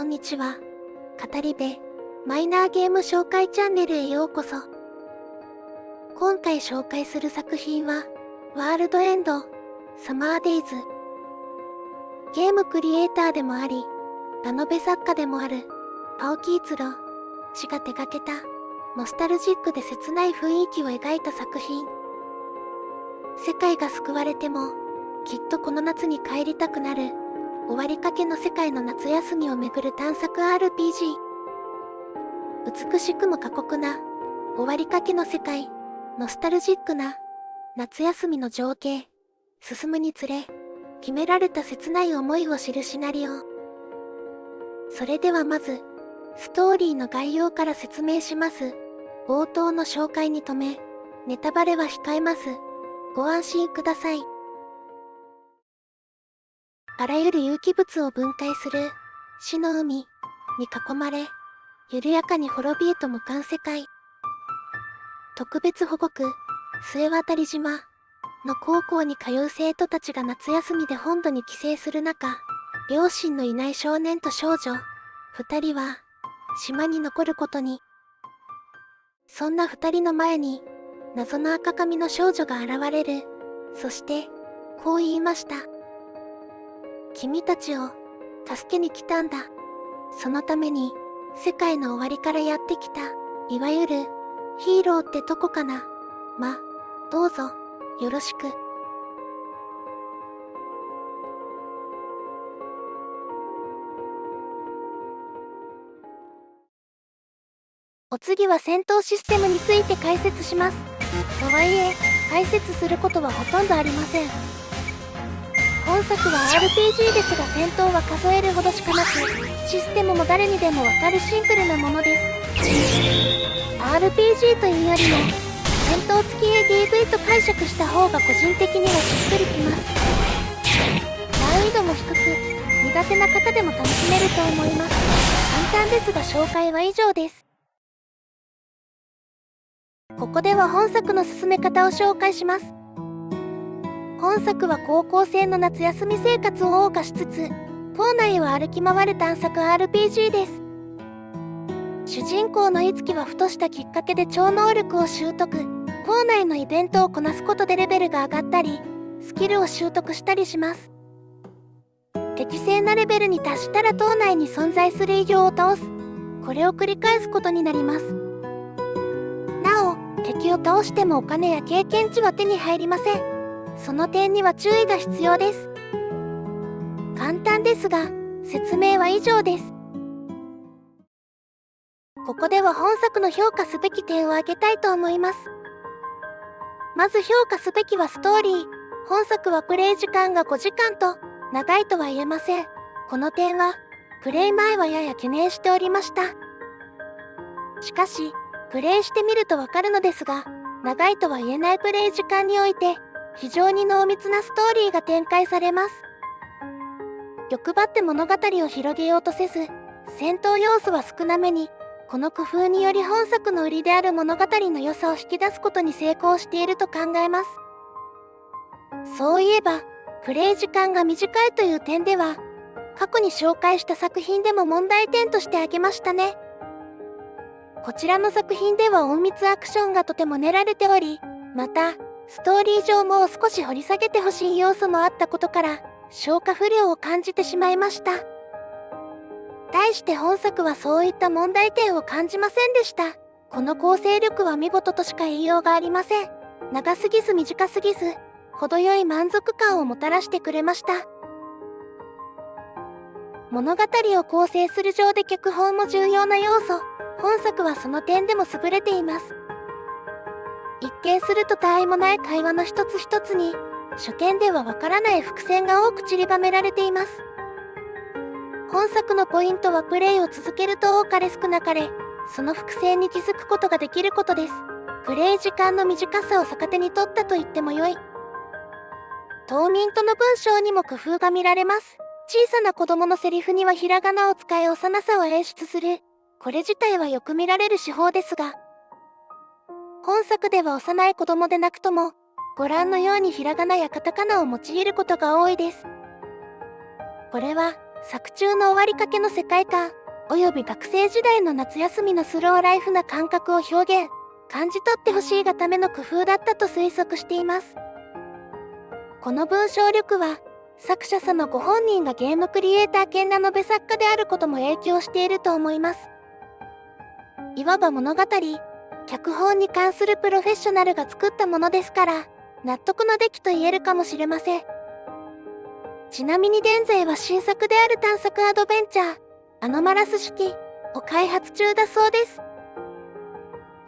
こんにちは。語り部、マイナーゲーム紹介チャンネルへようこそ。今回紹介する作品は、ワールドエンド、サマーデイズ。ゲームクリエイターでもあり、ラノベ作家でもある、青木一郎氏が手掛けた、ノスタルジックで切ない雰囲気を描いた作品。世界が救われても、きっとこの夏に帰りたくなる、終わりかけの世界の夏休みをめぐる探索 RPG。美しくも過酷な、終わりかけの世界、ノスタルジックな、夏休みの情景、進むにつれ、決められた切ない思いを知るシナリオ。それではまず、ストーリーの概要から説明します。冒頭の紹介に止め、ネタバレは控えます。ご安心ください。あらゆる有機物を分解する死の海に囲まれ、緩やかに滅びへと向かう世界。特別保護区、末渡島の高校に通う生徒たちが夏休みで本土に帰省する中、両親のいない少年と少女、二人は島に残ることに。そんな二人の前に、謎の赤髪の少女が現れる。そして、こう言いました。君たちを助けに来たんだ。そのために世界の終わりからやってきた、いわゆるヒーローってとこかな。どうぞよろしく。お次は戦闘システムについて解説します。とはいえ、解説することはほとんどありません。本作は RPG ですが戦闘は数えるほどしかなく、システムも誰にでもわかるシンプルなものです。RPG というよりも、戦闘付き ADV と解釈した方が個人的にはしっくりきます。難易度も低く、苦手な方でも楽しめると思います。簡単ですが紹介は以上です。ここでは本作の進め方を紹介します。本作は高校生の夏休み生活を謳歌しつつ、校内を歩き回る探索 RPG です。主人公のいつきはふとしたきっかけで超能力を習得、校内のイベントをこなすことでレベルが上がったり、スキルを習得したりします。適正なレベルに達したら島内に存在する異形を倒す。これを繰り返すことになります。なお、敵を倒してもお金や経験値は手に入りません。その点には注意が必要です。簡単ですが、説明は以上です。ここでは本作の評価すべき点を挙げたいと思います。まず評価すべきはストーリー。本作はプレイ時間が5時間と、長いとは言えません。この点は、プレイ前はやや懸念しておりました。しかし、プレイしてみるとわかるのですが、長いとは言えないプレイ時間において、非常に濃密なストーリーが展開されます。欲張って物語を広げようとせず、戦闘要素は少なめに、この工夫により本作の売りである物語の良さを引き出すことに成功していると考えます。そういえば、プレイ時間が短いという点では、過去に紹介した作品でも問題点として挙げましたね。こちらの作品では隠密アクションがとても練られており、また、ストーリー上も少し掘り下げてほしい要素もあったことから、消化不良を感じてしまいました。対して本作はそういった問題点を感じませんでした。この構成力は見事としか言いようがありません。長すぎず短すぎず、程よい満足感をもたらしてくれました。物語を構成する上で脚本も重要な要素。本作はその点でも優れています。一見すると他愛もない会話の一つ一つに、初見ではわからない伏線が多く散りばめられています。本作のポイントはプレイを続けると多かれ少なかれ、その伏線に気づくことができることです。プレイ時間の短さを逆手に取ったと言ってもよい。島民との文章にも工夫が見られます。小さな子供のセリフにはひらがなを使い幼さを演出する。これ自体はよく見られる手法ですが、本作では幼い子供でなくとも、ご覧のようにひらがなやカタカナを用いることが多いです。これは、作中の終わりかけの世界観、および学生時代の夏休みのスローライフな感覚を表現、感じ取ってほしいがための工夫だったと推測しています。この文章力は、作者さんのご本人がゲームクリエイター兼ラノベ作家であることも影響していると思います。いわば物語、脚本に関するプロフェッショナルが作ったものですから、納得の出来と言えるかもしれません。ちなみに現在は新作である探索アドベンチャー、アノマラス式を開発中だそうです。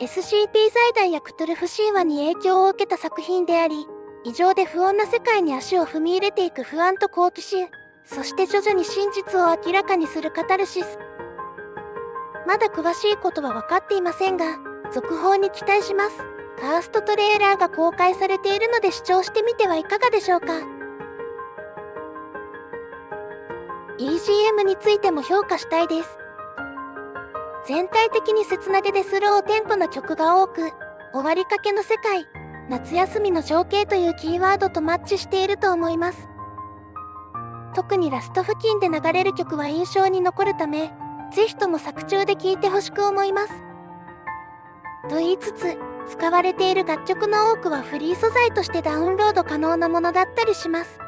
SCP 財団やクトゥルフ神話に影響を受けた作品であり、異常で不穏な世界に足を踏み入れていく不安と好奇心、そして徐々に真実を明らかにするカタルシス。まだ詳しいことは分かっていませんが、続報に期待します。カーストトレーラーが公開されているので視聴してみてはいかがでしょうか。BGM についても評価したいです。全体的に切なげでスローテンポな曲が多く、終わりかけの世界、夏休みの情景というキーワードとマッチしていると思います。特にラスト付近で流れる曲は印象に残るため、ぜひとも作中で聴いてほしく思います。と言いつつ、使われている楽曲の多くはフリー素材としてダウンロード可能なものだったりします。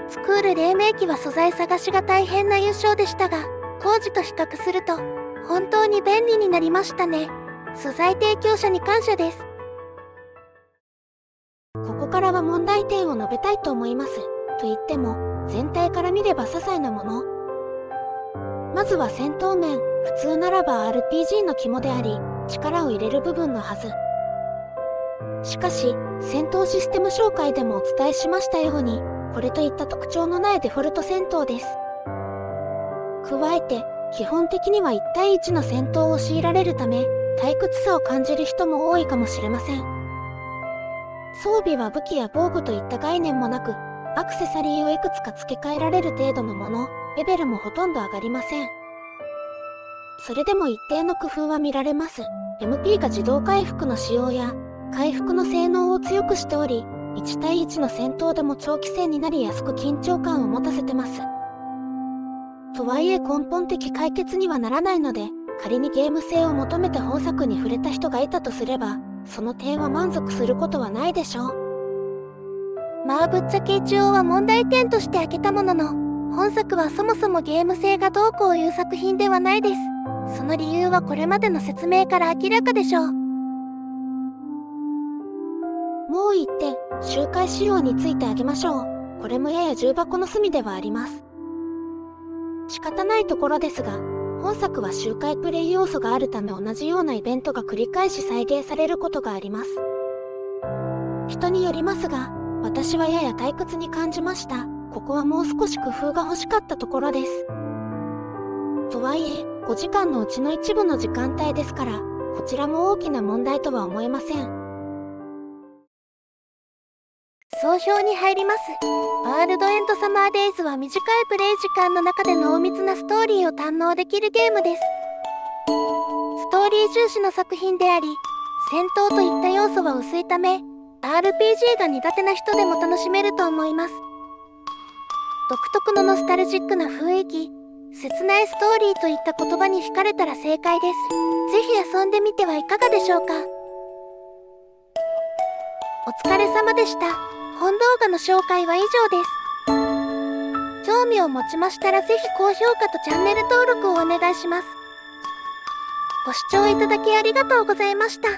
スクール黎明期は素材探しが大変な優勝でしたが、当時と比較すると、本当に便利になりましたね。素材提供者に感謝です。ここからは問題点を述べたいと思います。と言っても、全体から見れば些細なもの。まずは戦闘面、普通ならば RPG の肝であり、力を入れる部分のはず。しかし、戦闘システム紹介でもお伝えしましたように、これといった特徴のないデフォルト戦闘です。加えて、基本的には1対1の戦闘を強いられるため、退屈さを感じる人も多いかもしれません。装備は武器や防具といった概念もなく、アクセサリーをいくつか付け替えられる程度のもの、レベルもほとんど上がりません。それでも一定の工夫は見られます。MP が自動回復の使用や、回復の性能を強くしており、1対1の戦闘でも長期戦になりやすく緊張感を持たせてます。とはいえ根本的解決にはならないので、仮にゲーム性を求めて本作に触れた人がいたとすれば、その点は満足することはないでしょう。まあぶっちゃけ一応は問題点として挙げたものの、本作はそもそもゲーム性がどうこういう作品ではないです。その理由はこれまでの説明から明らかでしょう。もう一点、周回仕様について挙げましょう。これもやや重箱の隅ではあります。仕方ないところですが、本作は周回プレイ要素があるため同じようなイベントが繰り返し再現されることがあります。人によりますが、私はやや退屈に感じました。ここはもう少し工夫が欲しかったところです。とはいえ、5時間のうちの一部の時間帯ですから、こちらも大きな問題とは思えません。総評に入ります。ワールドエンドサマーデイズは短いプレイ時間の中で濃密なストーリーを堪能できるゲームです。ストーリー重視の作品であり、戦闘といった要素は薄いため、RPG が苦手な人でも楽しめると思います。独特のノスタルジックな雰囲気、切ないストーリーといった言葉に惹かれたら正解です。ぜひ遊んでみてはいかがでしょうか。お疲れ様でした。本動画の紹介は以上です。興味を持ちましたらぜひ高評価とチャンネル登録をお願いします。ご視聴いただきありがとうございました。